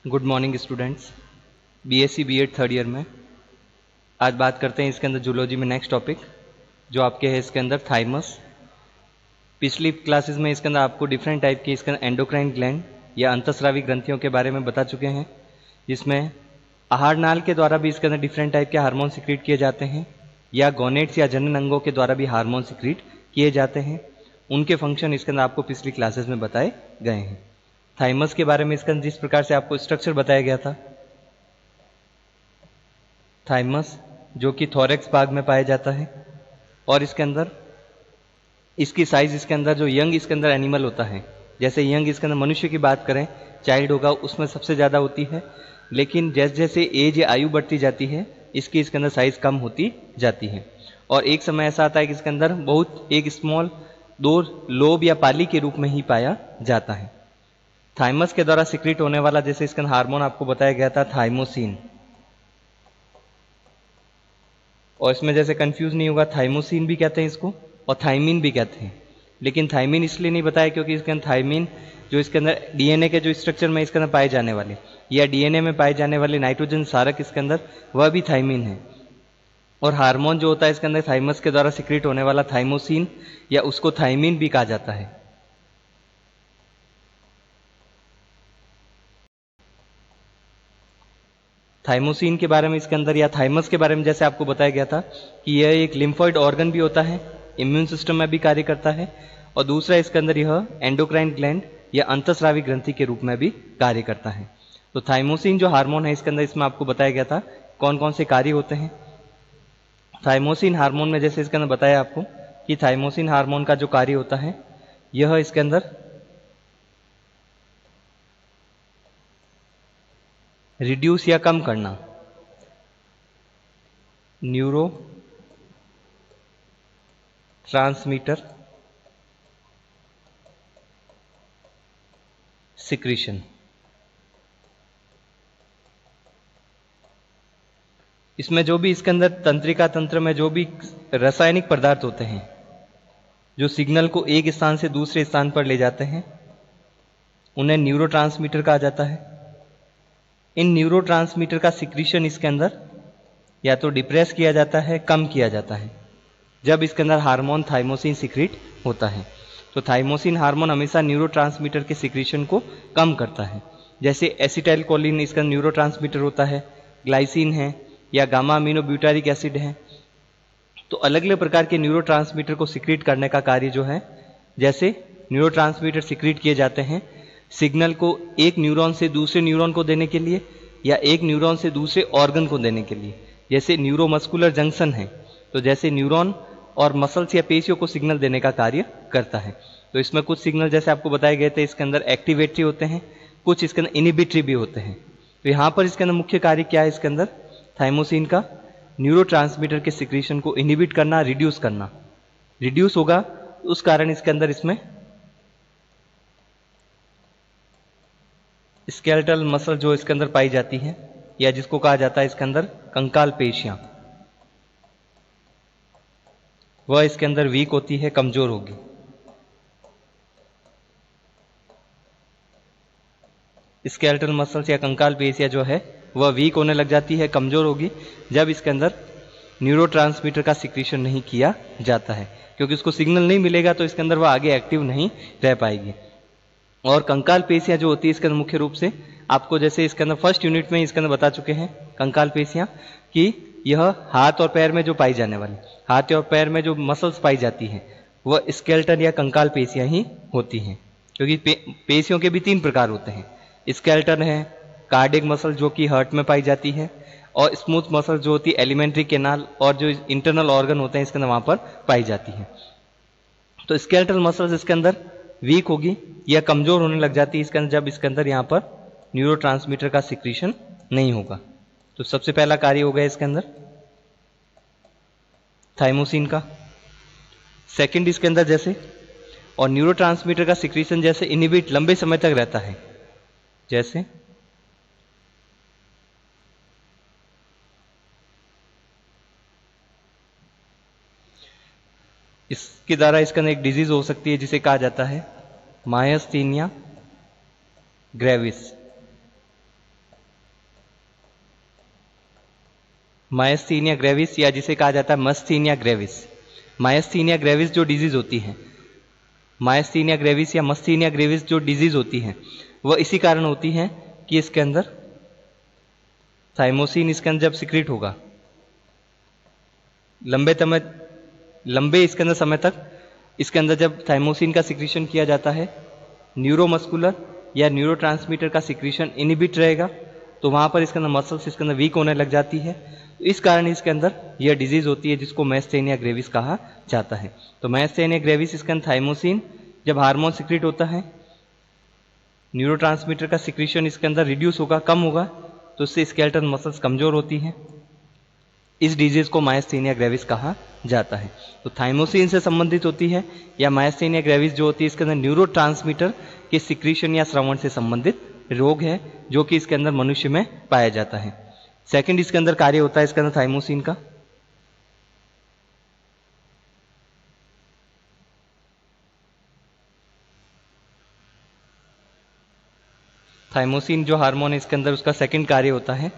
Good morning students. BSc BEd third year में आज बात करते हैं इसके अंदर जूलॉजी में नेक्स्ट टॉपिक जो आपके है इसके अंदर थाइमस। पिछली क्लासेस में इसके अंदर आपको डिफरेंट टाइप के इसके अंदर एंडोक्राइन ग्लैंड या अंतस्रावी ग्रंथियों के बारे में बता चुके हैं, जिसमें आहार नाल के द्वारा भी इसके अंदर डिफरेंट टाइप के हार्मोन सिक्रीट किए जाते हैं या गोनेट्स या जनन अंगों के द्वारा भी हार्मोन सिक्रीट किए जाते हैं। उनके फंक्शन इसके अंदर आपको पिछली क्लासेस में बताए गए हैं। थाइमस के बारे में इसका जिस प्रकार से आपको स्ट्रक्चर बताया गया था, थाइमस जो कि थोरेक्स भाग में पाया जाता है और इसके अंदर इसकी साइज इसके अंदर जो यंग इसके अंदर एनिमल होता है, जैसे यंग इसके अंदर मनुष्य की बात करें, चाइल्ड होगा उसमें सबसे ज़्यादा होती है, लेकिन जैसे जैसे एज या आयु बढ़ती जाती है इसकी इसके अंदर साइज कम होती जाती है। और एक समय ऐसा आता है कि इसके अंदर बहुत एक स्मॉल दो लोब या पाली के रूप में ही पाया जाता है। थाइमस के द्वारा सिक्रीट होने वाला जैसे इसका हार्मोन आपको बताया गया था थाइमोसिन, और इसमें जैसे कंफ्यूज नहीं होगा, थाइमोसिन भी कहते हैं इसको और थाइमिन भी कहते हैं, लेकिन थाइमिन इसलिए नहीं बताया क्योंकि इसके अंदर थाइमिन जो इसके अंदर डीएनए के जो स्ट्रक्चर में इसके अंदर पाए जाने वाले या डीएनए में पाए जाने वाले नाइट्रोजन सारक इसके अंदर वह भी थाइमिन है। और हार्मोन जो होता है इसके अंदर थाइमस के द्वारा सिक्रीट होने वाला थाइमोसिन या उसको थाइमिन भी कहा जाता है। थाइमोसिन के बारे में इसके अंदर या थाइमस के बारे में जैसे आपको बताया गया था कि यह एक लिम्फॉइड ऑर्गन भी होता है, इम्यून सिस्टम में भी कार्य करता है, और दूसरा इसके अंदर यह एंडोक्राइन ग्लैंड या अंतस्रावी ग्रंथि के रूप में भी कार्य करता है। तो थाइमोसिन जो हार्मोन है इसके अंदर इसमें आपको बताया गया था कौन कौन से कार्य होते हैं। थाइमोसिन हार्मोन में जैसे इसके अंदर बताया आपको कि थाइमोसिन हार्मोन का जो कार्य होता है यह इसके अंदर रिड्यूस या कम करना न्यूरो ट्रांसमीटर सिक्रीशन। इसमें जो भी इसके अंदर तंत्रिका तंत्र में जो भी रासायनिक पदार्थ होते हैं जो सिग्नल को एक स्थान से दूसरे स्थान पर ले जाते हैं उन्हें न्यूरोट्रांसमीटर कहा जाता है। इन न्यूरोट्रांसमीटर का सिक्रीशन इसके अंदर या तो डिप्रेस किया जाता है, कम किया जाता है जब इसके अंदर हार्मोन थाइमोसिन सिक्रीट होता है। तो थाइमोसिन हार्मोन हमेशा न्यूरोट्रांसमीटर के सिक्रीशन को कम करता है। जैसे एसिटाइल कोलिन इसका न्यूरोट्रांसमीटर होता है, ग्लाइसिन है या गामा अमीनो ब्यूटारिक एसिड है। तो अलग अलग प्रकार के न्यूरोट्रांसमीटर को सिक्रीट करने का कार्य जो है, जैसे न्यूरोट्रांसमीटर सिक्रीट किए जाते हैं सिग्नल को एक न्यूरॉन से दूसरे न्यूरॉन को देने के लिए या एक न्यूरॉन से दूसरे ऑर्गन को देने के लिए। जैसे न्यूरोमस्कुलर जंक्शन है, तो जैसे न्यूरॉन और मसल्स या पेशियों को सिग्नल देने का कार्य करता है। तो इसमें कुछ सिग्नल जैसे आपको बताए गए थे इसके अंदर एक्टिवेटरी होते हैं, कुछ इसके अंदर इनिबिटरी भी होते हैं। तो यहाँ पर इसके अंदर मुख्य कार्य क्या है, इसके अंदर थाइमोसिन का न्यूरोट्रांसमीटर के सिक्रीशन को इनिबिट करना, रिड्यूस करना। रिड्यूस होगा उस कारण इसके अंदर इसमें स्केलेटल मसल जो इसके अंदर पाई जाती है या जिसको कहा जाता है इसके अंदर कंकाल पेशियां, वह इसके अंदर वीक होती है, कमजोर होगी। स्केलेटल मसल्स या कंकाल पेशियां जो है वह वीक होने लग जाती है, कमजोर होगी जब इसके अंदर न्यूरोट्रांसमीटर का सिक्रीशन नहीं किया जाता है, क्योंकि उसको सिग्नल नहीं मिलेगा तो इसके अंदर वह आगे एक्टिव नहीं रह पाएगी। और कंकाल पेशियां जो होती है इसके अंदर मुख्य रूप से आपको जैसे इसके अंदर फर्स्ट यूनिट में इसके अंदर बता चुके हैं कंकाल पेशियां कि यह हाथ और पैर में जो पाई जाने वाली, हाथ और पैर में जो मसल्स पाई जाती हैं वह स्केलेटन या कंकाल पेशियां ही होती हैं। क्योंकि पेशियों के भी तीन प्रकार होते हैं, स्केलेटन है, कार्डियक मसल जो कि हार्ट में पाई जाती है, और स्मूथ मसल जो होती है एलिमेंट्री कैनाल और जो इंटरनल ऑर्गन होते हैं इसके अंदर वहां पर पाई जाती है। तो स्केलेटल मसल्स इसके अंदर वीक होगी या कमजोर होने लग जाती है इसके अंदर जब इसके अंदर यहाँ पर न्यूरोट्रांसमीटर का सिक्रीशन नहीं होगा। तो सबसे पहला कार्य हो गया इसके अंदर थाइमोसिन का। सेकंड इसके अंदर जैसे और न्यूरोट्रांसमीटर का सिक्रीशन जैसे इनिबिट लंबे समय तक रहता है, जैसे इसके द्वारा इसके अंदर एक डिजीज हो सकती है जिसे कहा जाता है मायस्थीनिया ग्रेविस। मायस्थीनिया ग्रेविस या जिसे कहा जाता है मस्थीनिया ग्रेविस। मायस्थीनिया ग्रेविस जो डिजीज होती है, मायस्थीनिया ग्रेविस या मस्थीनिया ग्रेविस जो डिजीज होती है वह इसी कारण होती है कि इसके अंदर थाइमोसिन इसके अंदर जब सिक्रीट होगा लंबे इसके अंदर समय तक इसके अंदर जब थाइमोसिन का सिक्रीशन किया जाता है, न्यूरोमस्कुलर या न्यूरोट्रांसमीटर का सिक्रीशन इनहिबिट रहेगा, तो वहां पर इसके अंदर मसल्स इसके अंदर वीक होने लग जाती है। तो इस कारण इसके अंदर यह डिजीज होती है जिसको मायस्थीनिया ग्रेविस कहा जाता है। तो मायस्थीनिया ग्रेविस इसके अंदर थाइमोसिन जब हार्मोन सिक्रीट होता है, न्यूरोट्रांसमीटर का सिक्रीशन इसके अंदर रिड्यूस होगा, कम होगा, तो इससे स्केलेटल मसल्स कमजोर होती हैं। इस डिजीज को मायस्थीनिया ग्रेविस कहा जाता है। तो थाइमोसिन से संबंधित होती है या मायस्थीनिया ग्रेविस जो होती है इसके अंदर न्यूरोट्रांसमीटर के सिक्रीशन या श्रवण से संबंधित रोग है जो कि इसके अंदर मनुष्य में पाया जाता है। सेकंड इसके अंदर कार्य होता है इसके अंदर थाइमोसिन का, थाइमोसिन जो हार्मोन है इसके अंदर उसका सेकंड कार्य होता है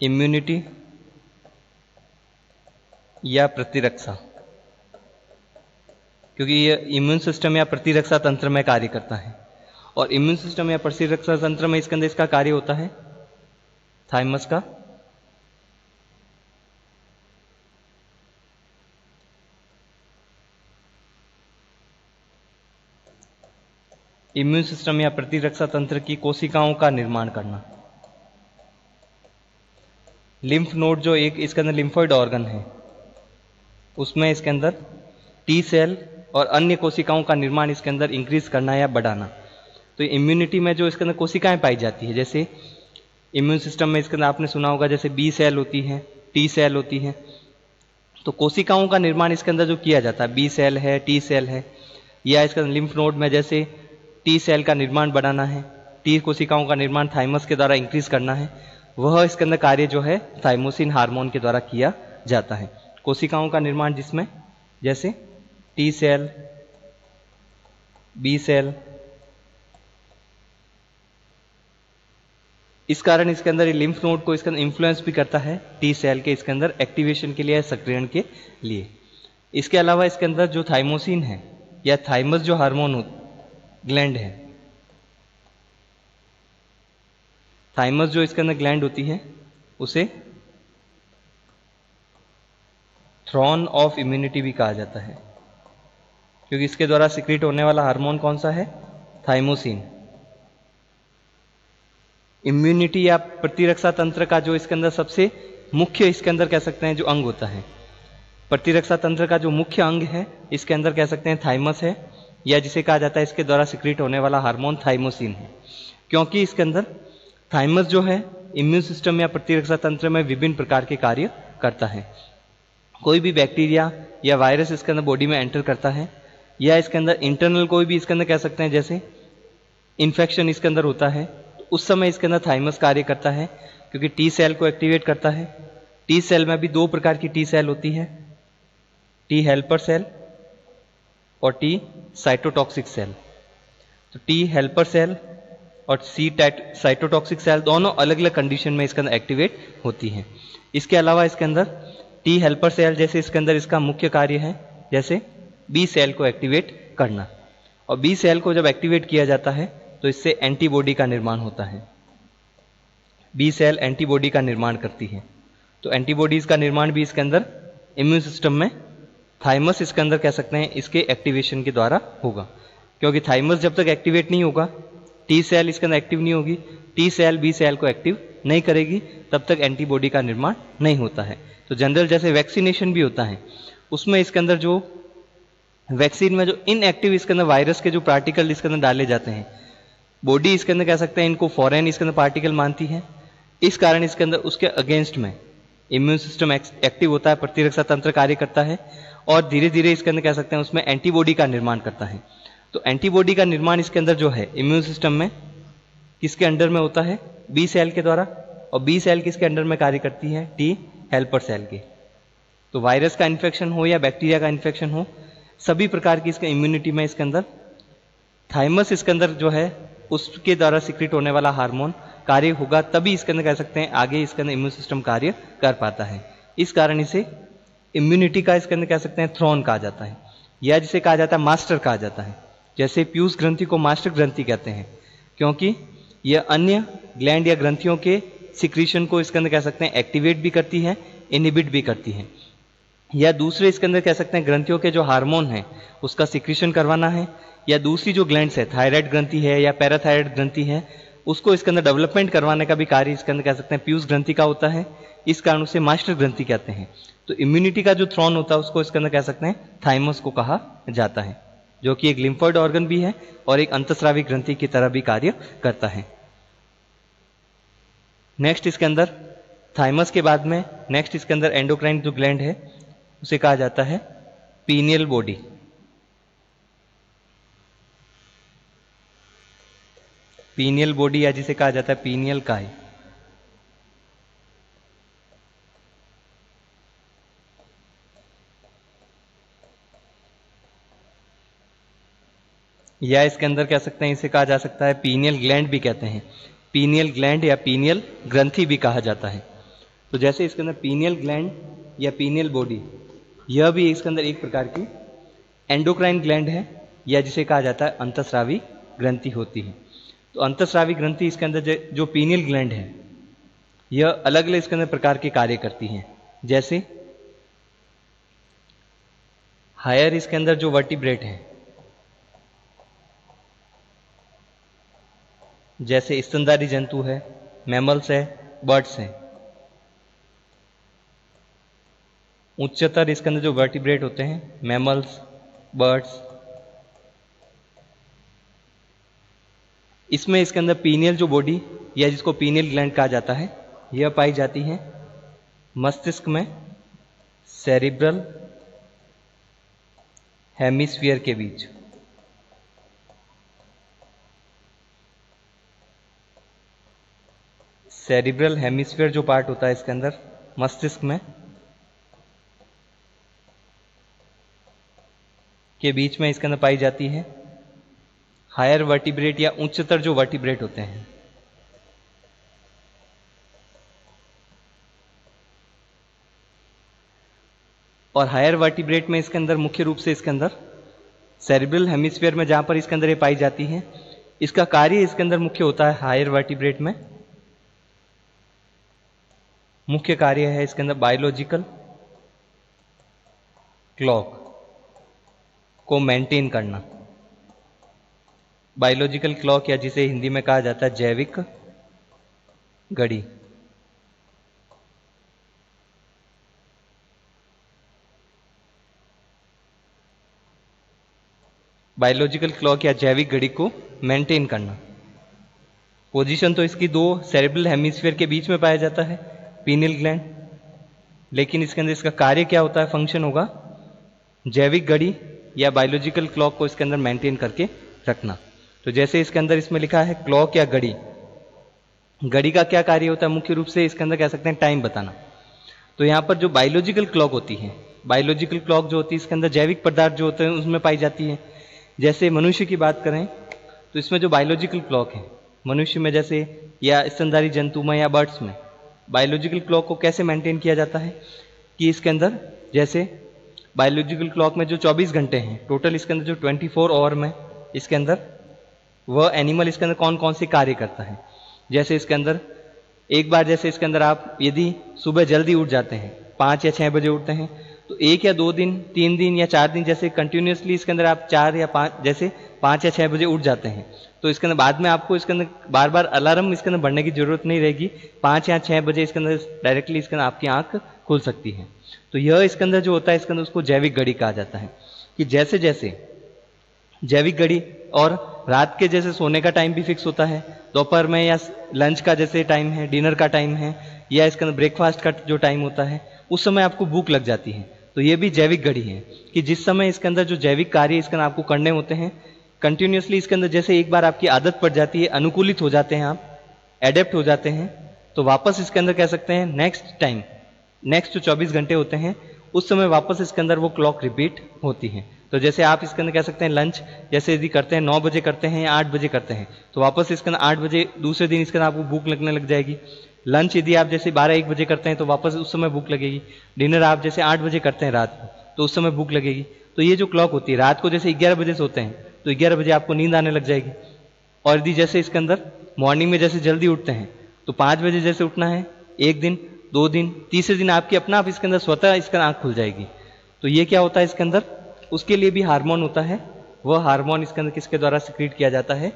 इम्यूनिटी या प्रतिरक्षा, क्योंकि ये इम्यून सिस्टम या प्रतिरक्षा तंत्र में कार्य करता है। और इम्यून सिस्टम या प्रतिरक्षा तंत्र में इसके अंदर इसका कार्य होता है थाइमस का इम्यून सिस्टम या प्रतिरक्षा तंत्र की कोशिकाओं का निर्माण करना। लिम्फ नोड जो एक इसके अंदर लिम्फोइड ऑर्गन है उसमें इसके अंदर टी सेल और अन्य कोशिकाओं का निर्माण इसके अंदर इंक्रीज करना या बढ़ाना। तो इम्यूनिटी में जो इसके अंदर कोशिकाएं पाई जाती है, जैसे इम्यून सिस्टम में इसके अंदर आपने सुना होगा जैसे बी सेल होती है, टी सेल होती है, तो कोशिकाओं का निर्माण इसके अंदर जो किया जाता है, बी सेल है, टी सेल है, या इसके अंदर लिम्फ नोड में जैसे टी सेल का निर्माण बढ़ाना है, टी कोशिकाओं का निर्माण थाइमस के द्वारा इंक्रीज करना है, वह इसके अंदर कार्य जो है थाइमोसिन हार्मोन के द्वारा किया जाता है। कोशिकाओं का निर्माण जिसमें जैसे टी सेल, बी सेल, इस कारण इसके अंदर लिम्फ नोड को इसके अंदर इन्फ्लुएंस भी करता है टी सेल के इसके अंदर एक्टिवेशन के लिए या सक्रियण के लिए। इसके अलावा इसके अंदर जो थाइमोसिन है या थाइमस जो हार्मोन ग्लैंड है, थाइमस जो इसके अंदर ग्लैंड होती है उसे थ्रॉन ऑफ इम्यूनिटी भी कहा जाता है, क्योंकि इसके द्वारा सिक्रीट होने वाला हार्मोन कौन सा है, थाइमोसिन। इम्यूनिटी या प्रतिरक्षा तंत्र का जो इसके अंदर सबसे मुख्य इसके अंदर कह सकते हैं जो अंग होता है, प्रतिरक्षा तंत्र का जो मुख्य अंग है इसके अंदर कह सकते हैं थाइमस है, या जिसे कहा जाता है इसके द्वारा सिक्रीट होने वाला हार्मोन थाइमोसिन है। क्योंकि इसके अंदर थाइमस जो है इम्यून सिस्टम या प्रतिरक्षा तंत्र में विभिन्न प्रकार के कार्य करता है। कोई भी बैक्टीरिया या वायरस इसके अंदर बॉडी में एंटर करता है, या इसके अंदर इंटरनल कोई भी इसके अंदर कह सकते हैं जैसे इन्फेक्शन इसके अंदर होता है, तो उस समय इसके अंदर थाइमस कार्य करता है, क्योंकि टी सेल को एक्टिवेट करता है। टी सेल में भी दो प्रकार की टी सेल होती है, टी हेल्पर सेल और टी साइटोटॉक्सिक सेल। तो टी हेल्पर सेल और सी साइटोटॉक्सिक सेल दोनों अलग अलग कंडीशन में इसके अंदर एक्टिवेट होती हैं। इसके अलावा इसके अंदर टी हेल्पर सेल जैसे इसके अंदर इसका मुख्य कार्य है जैसे बी सेल को एक्टिवेट करना, और बी सेल को जब एक्टिवेट किया जाता है तो इससे एंटीबॉडी का निर्माण होता है। बी सेल एंटीबॉडी का निर्माण करती है, तो एंटीबॉडीज का निर्माण भी इसके अंदर इम्यून सिस्टम में थाइमस इसके अंदर कह सकते हैं इसके एक्टिवेशन के द्वारा होगा। क्योंकि थाइमस जब तक एक्टिवेट नहीं होगा, टी सेल इसके अंदर एक्टिव नहीं होगी, टी सेल बी सेल को एक्टिव नहीं करेगी, तब तक एंटीबॉडी का निर्माण नहीं होता है। तो जनरल जैसे वैक्सीनेशन भी होता है, उसमें इसके अंदर जो वैक्सीन में जो इनएक्टिव इसके अंदर वायरस के जो पार्टिकल इसके अंदर डाले जाते हैं, बॉडी इसके अंदर कह सकते हैं इनको फॉरेन इसके अंदर पार्टिकल मानती है। इस कारण इसके अंदर उसके अगेंस्ट में इम्यून सिस्टम एक्टिव होता है, प्रतिरक्षा तंत्र कार्य करता है, और धीरे धीरे इसके अंदर कह सकते हैं उसमें एंटीबॉडी का निर्माण करता है। तो एंटीबॉडी का निर्माण इसके अंदर जो है इम्यून सिस्टम में किसके अंडर में होता है, बी सेल के द्वारा, और बी सेल किसके अंडर में कार्य करती है, टी हेल्पर सेल के। तो वायरस का इन्फेक्शन हो या बैक्टीरिया का इन्फेक्शन हो, सभी प्रकार की इसके इम्यूनिटी में इसके अंदर थाइमस इसके अंदर जो है उसके द्वारा सिक्रीट होने वाला हार्मोन कार्य होगा तभी इसके अंदर कह सकते हैं आगे इसके अंदर इम्यून सिस्टम कार्य कर पाता है। इस कारण इसे इम्यूनिटी का इसके अंदर कह सकते हैं थ्रोन कहा जाता है, या जिसे कहा जाता है मास्टर कहा जाता है। जैसे पीयूष ग्रंथि को मास्टर ग्रंथि कहते हैं, क्योंकि यह अन्य ग्लैंड या ग्रंथियों के सिक्रीशन को इसके अंदर कह सकते हैं एक्टिवेट भी करती है, इनहिबिट भी करती है। या दूसरे इसके अंदर कह सकते हैं ग्रंथियों के जो हार्मोन है उसका सिक्रीशन करवाना है, या दूसरी जो ग्लैंड्स है, थायराइड ग्रंथि है या पैराथायराइड ग्रंथि है, उसको इसके अंदर डेवलपमेंट करवाने का भी कार्य इसके अंदर कह सकते हैं पीयूष ग्रंथि का होता है। इस कारण उसे मास्टर ग्रंथि कहते हैं। तो इम्यूनिटी का जो थ्रोन होता है उसको इसके अंदर कह सकते हैं थाइमस को कहा जाता है, जो कि एक लिम्फोइड ऑर्गन भी है और एक अंतस्रावी ग्रंथि की तरह भी कार्य करता है। नेक्स्ट इसके अंदर थाइमस के बाद में नेक्स्ट इसके अंदर एंडोक्राइन जो ग्लैंड है उसे कहा जाता है पीनियल बॉडी। पीनियल बॉडी या जिसे कहा जाता है पीनियल काय। या इसके अंदर कह सकते हैं इसे कहा जा सकता है पीनियल ग्लैंड भी कहते हैं, पीनियल ग्लैंड या पीनियल ग्रंथि भी कहा जाता है। तो जैसे इसके अंदर पीनियल ग्लैंड या पीनियल बॉडी, यह भी इसके अंदर एक प्रकार की एंडोक्राइन ग्लैंड है, या जिसे कहा जाता है अंतस्रावी ग्रंथि होती है। तो अंतस्रावी ग्रंथि इसके अंदर जो पीनियल ग्लैंड है यह अलग अलग इसके अंदर प्रकार के कार्य करती हैं। जैसे हायर इसके अंदर जो वर्टिब्रेट है, जैसे स्तनधारी जंतु है, मैमल्स है, बर्ड्स है। उच्चतर इसके अंदर जो वर्टिब्रेट होते हैं, मैमल्स, बर्ड्स, इसमें इसके अंदर पीनियल जो बॉडी या जिसको पीनियल ग्लैंड कहा जाता है यह पाई जाती है मस्तिष्क में सेरिब्रल हेमिस्फीयर के बीच। सेरिब्रल हेमिस्फीयर जो पार्ट होता है इसके अंदर मस्तिष्क में के बीच में इसके अंदर पाई जाती है। हायर वर्टिब्रेट या उच्चतर जो वर्टिब्रेट होते हैं, और हायर वर्टिब्रेट में इसके अंदर मुख्य रूप से इसके अंदर सेरिब्रल हेमिस्फीयर में जहां पर इसके अंदर ये पाई जाती है, इसका कार्य इसके अंदर मुख्य होता है। हायर वर्टिब्रेट में मुख्य कार्य है इसके अंदर बायोलॉजिकल क्लॉक को मेंटेन करना। बायोलॉजिकल क्लॉक या जिसे हिंदी में कहा जाता है जैविक घड़ी। बायोलॉजिकल क्लॉक या जैविक घड़ी को मेंटेन करना। पोजीशन तो इसकी दो सेरेब्रल हेमिस्फीयर के बीच में पाया जाता है, पीनियल ग्लैंड, लेकिन इसके अंदर इसका कार्य क्या होता है, फंक्शन होगा जैविक घड़ी या बायोलॉजिकल क्लॉक को इसके अंदर मेंटेन करके रखना। तो जैसे इसके अंदर इसमें लिखा है क्लॉक या घड़ी, घड़ी का क्या कार्य होता है, मुख्य रूप से इसके अंदर कह सकते हैं टाइम बताना। तो यहाँ पर जो बायोलॉजिकल क्लॉक होती है, बायोलॉजिकल क्लॉक जो होती है इसके अंदर जैविक पदार्थ जो होते हैं उसमें पाई जाती है। जैसे मनुष्य की बात करें तो इसमें जो बायोलॉजिकल क्लॉक है मनुष्य में जैसे या स्तनधारी जंतु में या बर्ड्स में बायोलॉजिकल क्लॉक को कैसे मेंटेन किया जाता है कि इसके अंदर जैसे बायोलॉजिकल क्लॉक में जो 24 घंटे हैं टोटल, इसके अंदर जो 24 आवर में इसके अंदर वह एनिमल इसके अंदर कौन कौन से कार्य करता है। जैसे इसके अंदर एक बार जैसे इसके अंदर आप यदि सुबह जल्दी उठ जाते हैं 5 या 6 बजे उठते हैं तो 1 या 2 दिन 3 दिन या 4 दिन जैसे कंटिन्यूसली इसके अंदर आप 4 या 5 जैसे 5 या 6 बजे उठ जाते हैं तो इसके अंदर बाद में आपको इसके अंदर बार बार अलार्म इसके अंदर बढ़ने की जरूरत नहीं रहेगी। 5 या 6 बजे इसके अंदर डायरेक्टली इसके अंदर आपकी आंख खुल सकती है। तो यह इसके अंदर जो होता है इसके अंदर उसको जैविक घड़ी कहा जाता है कि जैसे जैसे जैविक घड़ी और रात के जैसे सोने का टाइम भी फिक्स होता है, दोपहर में या लंच का जैसे टाइम है, डिनर का टाइम है, या इसके अंदर ब्रेकफास्ट का जो टाइम होता है उस समय आपको भूख लग जाती है। तो ये भी जैविक घड़ी है कि जिस समय इसके अंदर जो जैविक कार्य इसके अंदर आपको करने होते हैं कंटिन्यूसली इसके अंदर जैसे एक बार आपकी आदत पड़ जाती है, अनुकूलित हो जाते हैं, आप एडेप्ट हो जाते हैं, तो वापस इसके अंदर कह सकते हैं नेक्स्ट टाइम, नेक्स्ट जो 24 घंटे होते हैं उस समय वापस इसके अंदर वो क्लॉक रिपीट होती है। तो जैसे आप इसके अंदर कह सकते हैं लंच जैसे यदि करते हैं 9 बजे करते हैं या 8 बजे करते हैं, तो वापस इसके अंदर 8 बजे दूसरे दिन इसके अंदर आपको भूख लगने लग जाएगी। लंच यदि आप जैसे 12-1 बजे करते हैं तो वापस उस समय भूख लगेगी। डिनर आप जैसे 8 बजे करते हैं रात को तो उस समय भूख लगेगी। तो ये जो क्लॉक होती है, रात को जैसे 11 बजे सोते हैं तो 11 बजे आपको नींद आने लग जाएगी। और यदि जैसे इसके अंदर मॉर्निंग में जैसे जल्दी उठते हैं तो 5 बजे जैसे उठना है, 1 दिन 2 दिन तीसरे दिन आपकी अपना आप इसके अंदर स्वतः इसका आँख खुल जाएगी। तो ये क्या होता है इसके अंदर, उसके लिए भी हार्मोन होता है। वह हार्मोन इसके अंदर किसके द्वारा सिक्रीट किया जाता है,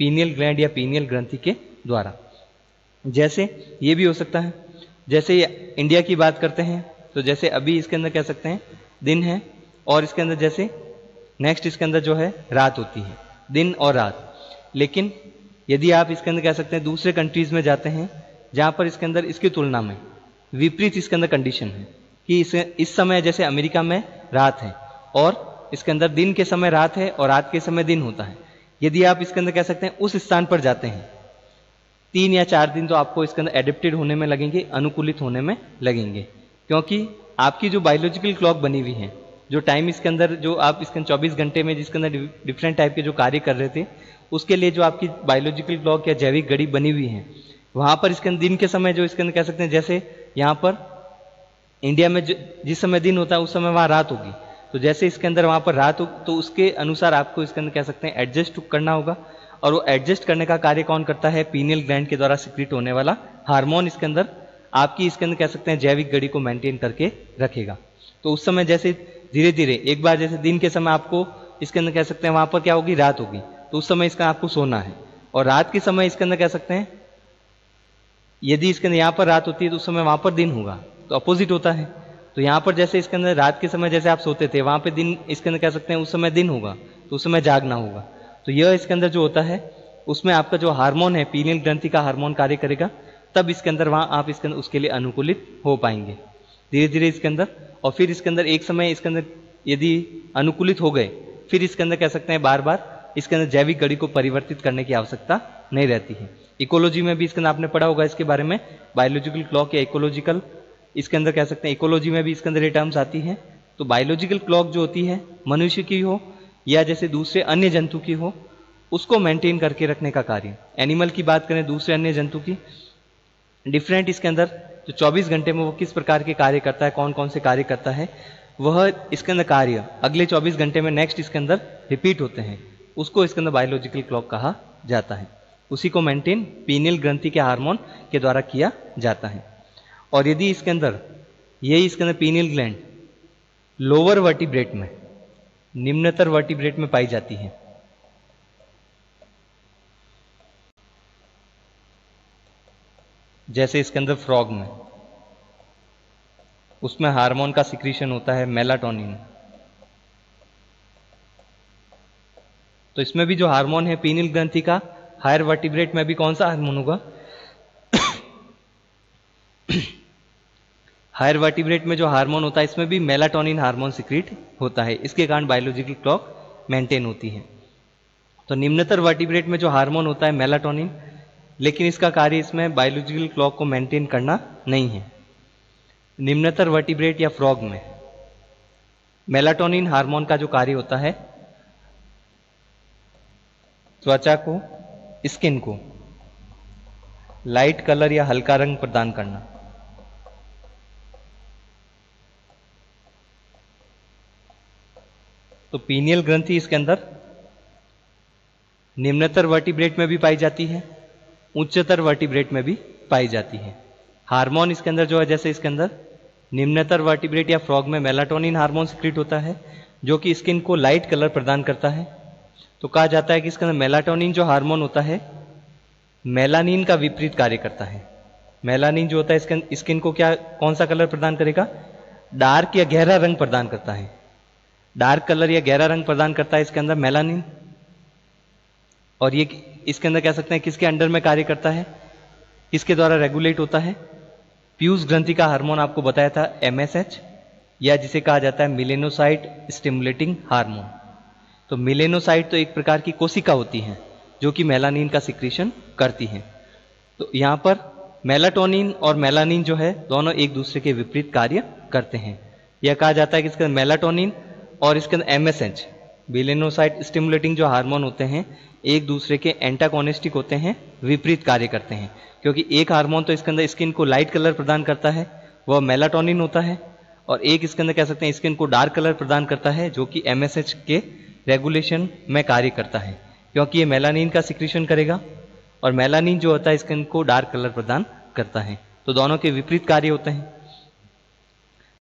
पीनियल ग्लैंड या पीनियल ग्रंथि के द्वारा। जैसे ये भी हो सकता है, जैसे इंडिया की बात करते हैं तो जैसे अभी इसके अंदर कह सकते हैं दिन है और इसके अंदर जैसे नेक्स्ट इसके अंदर जो है रात होती है, दिन और रात। लेकिन यदि आप इसके अंदर कह सकते हैं दूसरे कंट्रीज में जाते हैं जहाँ पर इसके अंदर इसकी तुलना में विपरीत इसके अंदर कंडीशन है कि इस समय जैसे अमेरिका में रात है और इसके अंदर दिन के समय रात है और रात के समय दिन होता है। यदि आप इसके अंदर कह सकते हैं उस स्थान पर जाते हैं 3 या 4 दिन तो आपको इसके अंदर एडेप्टेड होने में लगेंगे, अनुकूलित होने में लगेंगे, क्योंकि आपकी जो बायोलॉजिकल क्लॉक बनी हुई है, जो टाइम इसके अंदर जो आप इसके अंदर 24 घंटे में जिसके अंदर डिफरेंट टाइप के जो कार्य कर रहे थे, उसके लिए जो आपकी बायोलॉजिकल क्लॉक या जैविक घड़ी बनी हुई है, वहाँ पर इसके अंदर दिन के समय जो इसके अंदर कह सकते हैं जैसे यहाँ पर इंडिया में जिस समय दिन होता है उस समय वहाँ रात होगी। तो जैसे इसके अंदर वहाँ पर रात हो तो उसके अनुसार आपको इसके अंदर कह सकते हैं एडजस्ट करना होगा। और वो एडजस्ट करने का कार्य कौन करता है, पीनियल ग्लैंड के द्वारा सिक्रीट होने वाला हार्मोन इसके अंदर आपकी इसके अंदर कह सकते हैं जैविक घड़ी को मेंटेन करके रखेगा। तो उस समय जैसे धीरे धीरे एक बार जैसे दिन के समय आपको इसके अंदर कह सकते हैं वहाँ पर क्या होगी, रात होगी, तो उस समय इसका आपको सोना है। और रात के समय इसके अंदर कह सकते हैं यदि इसके अंदर यहाँ पर रात होती है तो उस समय वहाँ पर दिन होगा, तो अपोजिट होता है। तो यहाँ पर जैसे इसके अंदर रात के समय जैसे आप सोते थे वहाँ पे दिन इसके अंदर कह सकते हैं उस समय दिन होगा, तो उस समय जागना होगा। तो यह इसके अंदर जो होता है उसमें आपका जो हार्मोन है पीनियल ग्रंथि का हार्मोन कार्य करेगा, तब इसके अंदर वहाँ आप इसके अंदर उसके लिए अनुकूलित हो पाएंगे धीरे धीरे इसके अंदर। और फिर इसके अंदर एक समय इसके अंदर यदि अनुकूलित हो गए फिर इसके अंदर कह सकते हैं बार बार इसके अंदर जैविक घड़ी को परिवर्तित करने की आवश्यकता नहीं रहती है। इकोलॉजी में भी इसके अंदर आपने पढ़ा होगा इसके बारे में, बायोलॉजिकल क्लॉक या इकोलॉजिकल, इसके अंदर कह सकते हैं इकोलॉजी में भी इसके अंदर ये टर्म्स आती है। तो बायोलॉजिकल क्लॉक जो होती है मनुष्य की हो या जैसे दूसरे अन्य जंतु की हो, उसको मेंटेन करके रखने का कार्य। एनिमल की बात करें, दूसरे अन्य जंतु की, डिफरेंट इसके अंदर जो 24 घंटे में वो किस प्रकार के कार्य करता है, कौन कौन से कार्य करता है, वह इसके अंदर कार्य अगले 24 घंटे में नेक्स्ट इसके अंदर रिपीट होते हैं, उसको इसके अंदर बायोलॉजिकल क्लॉक कहा जाता है। उसी को मेंटेन पीनियल ग्रंथि के हार्मोन के द्वारा किया जाता है। और यदि इसके अंदर यही इसके अंदर पीनियल ग्लैंड लोअर वर्टिब्रेट में, निम्नतर वर्टिब्रेट में पाई जाती है, जैसे इसके अंदर फ्रॉग में, उसमें हार्मोन का सिक्रीशन होता है मेलाटोनिन। तो इसमें भी जो हार्मोन है पीनियल ग्रंथि का, हायर वर्टिब्रेट में भी कौन सा हार्मोन होगा हायर वर्टिब्रेट में जो हार्मोन होता है इसमें भी मेलाटोनिन हार्मोन सिक्रीट होता है, इसके कारण बायोलॉजिकल क्लॉक मेंटेन होती है। तो निम्नतर वर्टिब्रेट में जो हार्मोन होता है मेलाटोनिन, लेकिन इसका कार्य इसमें बायोलॉजिकल क्लॉक को मेंटेन करना नहीं है। निम्नतर वर्टिब्रेट या फ्रॉग में मेलाटोनिन हार्मोन का जो कार्य होता है त्वचा को, स्किन को लाइट कलर या हल्का रंग प्रदान करना। तो पीनियल ग्रंथि इसके अंदर निम्नतर वर्टिब्रेट में भी पाई जाती है, उच्चतर वर्टिब्रेट में भी पाई जाती है। हार्मोन इसके अंदर जो है जैसे इसके अंदर निम्नतर वर्टिब्रेट या फ्रॉग में मेलाटोनिन हार्मोन सिक्रीट होता है जो कि स्किन को लाइट कलर प्रदान करता है। तो कहा जाता है कि इसके अंदर मेलाटोनिन जो हार्मोन होता है मेलानिन का विपरीत कार्य करता है। मेलानिन जो होता है स्किन को क्या, कौन सा कलर प्रदान करेगा, डार्क या गहरा रंग प्रदान करता है। डार्क कलर या गहरा रंग प्रदान करता है इसके अंदर मेलानिन। और ये इसके अंदर कह सकते हैं किसके अंडर में कार्य करता है, किसके द्वारा रेगुलेट होता है, पीयूष ग्रंथि का हार्मोन आपको बताया था MSH, या जिसे कहा जाता है मिलेनोसाइट स्टिमुलेटिंग हार्मोन। तो मिलेनोसाइट तो एक प्रकार की कोशिका होती है जो कि मेलानिन का सिक्रीशन करती है। तो यहाँ पर मेलाटोनिन और मेलानिन जो है दोनों एक दूसरे के विपरीत कार्य करते हैं। यह कहा जाता है कि इसका मेलाटोनिन और इसके अंदर MSH मेलानोसाइट स्टिमुलेटिंग जो हार्मोन होते हैं एक दूसरे के एंटागोनिस्टिक होते हैं, विपरीत कार्य करते हैं। क्योंकि एक हार्मोन तो इसके अंदर स्किन को लाइट कलर प्रदान करता है, वह मेलाटोनिन होता है, और एक इसके अंदर कह सकते हैं स्किन को डार्क कलर प्रदान करता है, जो कि MSH के रेगुलेशन में कार्य करता है। क्योंकि ये मेलानिन का सिक्रीशन करेगा और मेलानिन जो होता है स्किन को डार्क कलर प्रदान करता है, तो दोनों के विपरीत कार्य होते हैं।